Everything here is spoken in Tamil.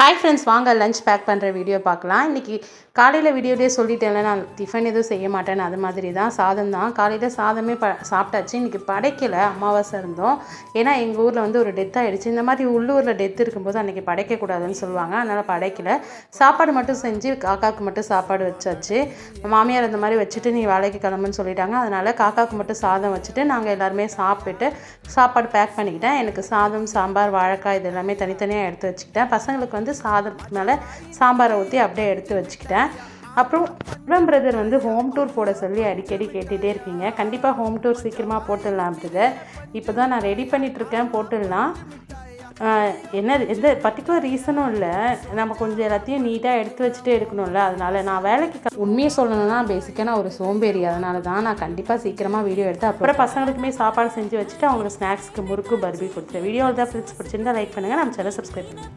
ஹாய் ஃப்ரெண்ட்ஸ், வாங்க லஞ்ச் பேக் பண்ணுற வீடியோ பார்க்கலாம். இன்றைக்கி காலையில் வீடியோலேயே சொல்லிட்டேன்ல, நான் டிஃபன் எதுவும் செய்ய மாட்டேன்னு. அது மாதிரி தான் சாதம் தான். காலையில் சாதமே சாப்பிட்டாச்சு. இன்றைக்கி படைக்கலை, அமாவாசை இருந்தோம். ஏன்னா எங்கள் ஊரில் வந்து ஒரு டெத் ஆகிடுச்சு. இந்த மாதிரி உள்ளூரில் டெத் இருக்கும்போது அன்றைக்கி படைக்கக்கூடாதுன்னு சொல்லுவாங்க. அதனால் படைக்கலை. சாப்பாடு மட்டும் செஞ்சு காக்காவுக்கு மட்டும் சாப்பாடு வச்சாச்சு. மாமியார் இந்த மாதிரி வச்சுட்டு நீ வேலைக்கு கிளம்புன்னு சொல்லிட்டாங்க. அதனால் காக்காவுக்கு மட்டும் சாதம் வச்சுட்டு நாங்கள் எல்லாருமே சாப்பிட்டு சாப்பாடு பேக் பண்ணிக்கிட்டேன். எனக்கு சாதம், சாம்பார், வாழைக்காய் இது எல்லாமே தனித்தனியாக எடுத்து வச்சுக்கிட்டேன். பசங்களுக்கு வந்து சாதத்துக்கு மேலே சாம்பாரை ஊற்றி அப்படியே எடுத்து வச்சுக்கிட்டேன். அப்புறம் பிரதர் வந்து ஹோம் டூர் போட சொல்லி அடிக்கடி கேட்டுகிட்டே இருக்கீங்க. கண்டிப்பாக ஹோம் டூர் சீக்கிரமாக போட்டுடலாம் பிரதர். இப்போ தான் நான் ரெடி பண்ணிகிட்ருக்கேன், போட்டுடலாம். என்ன எந்த பர்டிகுலர் ரீசனும் இல்லை, நம்ம கொஞ்சம் எல்லாத்தையும் நீட்டாக எடுத்து வச்சுட்டே இருக்கணும்ல. அதனால் நான் வேலைக்கு உண்மையை சொல்லணும்னா பேசிக்காக நான் ஒரு சோம்பேறி. அதனால தான் நான் கண்டிப்பாக சீக்கிரமாக வீடியோ எடுத்து அப்புறம் பசங்களுக்குமே சாப்பாடு செஞ்சு வச்சுட்டு அவங்களுக்கு ஸ்நாக்ஸ்க்கு முறுக்கு பர்பி கொடுத்துருவேன். வீடியோவில் தான் ஃப்ரெண்ட்ஸ் பிடிச்சிருந்தா லைக் பண்ணுங்கள், நம்ம சேனல் சப்ஸ்கிரைப் பண்ணுங்கள்.